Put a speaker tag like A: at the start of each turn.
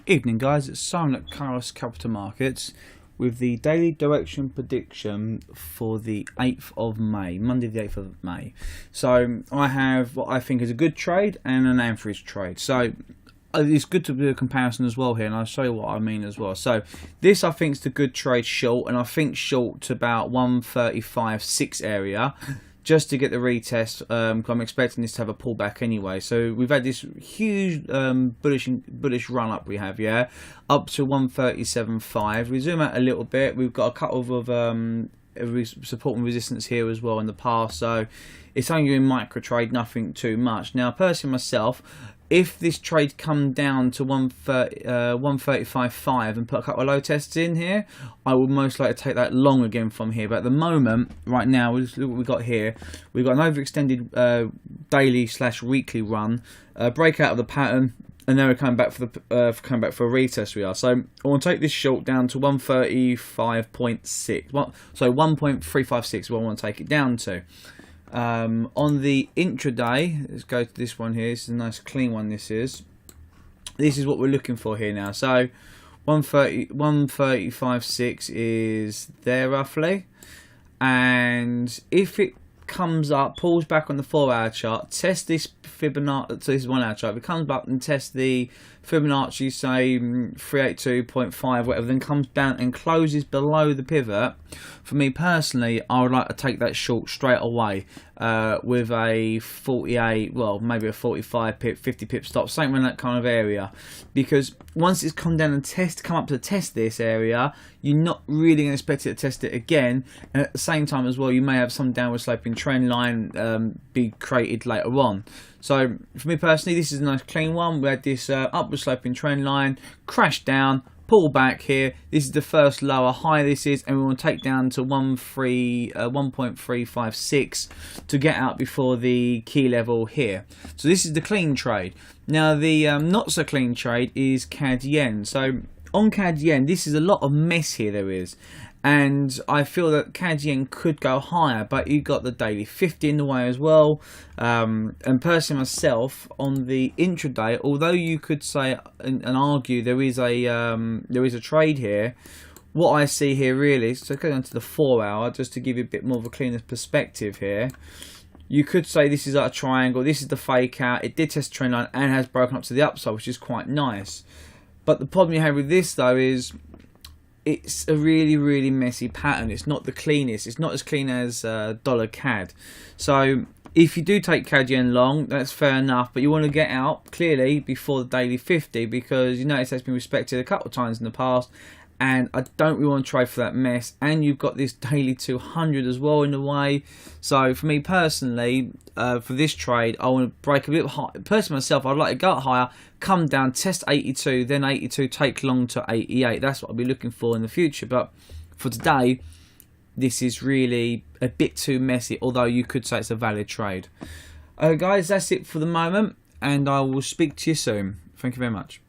A: Evening guys, it's Simon at Carlos Capital Markets with the daily direction prediction for the 8th of May, Monday the 8th of May. So I have what I think is a good trade and an average trade. So it's good to do a comparison as well here, and I'll show you what I mean as well. So this I think is the good trade short, and I think short to about 135.6 area. Just to get the retest, I'm expecting this to have a pullback anyway. So we've had this huge bullish run up we have, yeah, up to 137.5. We zoom out a little bit. We've got a couple of support and resistance here as well in the past. So it's only in micro trade, nothing too much. Now, personally myself, if this trade come down to 135.5 and put a couple of low tests in here, I would most likely take that long again from here. But at the moment, right now, look what we've got here. We've got an overextended daily / weekly run, breakout of the pattern, and then we're coming back for a retest. We are. So I want to take this short down to 135.6. So 1.356 is what I want to take it down to. On the intraday, let's go to this one here. This is a nice clean one. This is what we're looking for here now. So 135.6 is there roughly, and if it comes up, pulls back on the 4-hour chart, test this Fibonacci. So this is 1-hour chart. If it comes back and tests the Fibonacci, say 382.5, whatever, then comes down and closes below the pivot. For me personally, I would like to take that short straight away with a 48, well, maybe a 45 pip, 50 pip stop, something in that kind of area. Because once it's come down and come up to test this area, you're not really going to expect it to test it again. And at the same time as well, you may have some downward sloping trend line be created later on. So for me personally, this is a nice clean one. We had this upward sloping trend line, crash down, pull back here. This is the first lower high this is, and we want to take down to 1.356 to get out before the key level here. So this is the clean trade. Now the not so clean trade is CAD yen. So on CAD yen, this is a lot of mess here there is. And I feel that CAD yen could go higher, but you've got the daily 50 in the way as well. And personally myself, on the intraday, although you could say and argue there is a trade here, what I see here really, so going on to the 4-hour, just to give you a bit more of a cleaner perspective here, you could say this is like a triangle, this is the fake out, it did test the trend line and has broken up to the upside, which is quite nice. But the problem you have with this though is, it's a really messy pattern. It's not the cleanest. It's not as clean as dollar CAD. So if you do take CAD yen long, that's fair enough. But you want to get out clearly before the daily 50, because you notice that's been respected a couple of times in the past. And I don't really want to trade for that mess. And you've got this daily 200 as well in the way. So for me personally, for this trade, I want to break a bit high. Personally myself, I'd like to go up higher, come down, test 82, then 82, take long to 88. That's what I'll be looking for in the future. But for today, this is really a bit too messy, although you could say it's a valid trade. Guys, that's it for the moment, and I will speak to you soon. Thank you very much.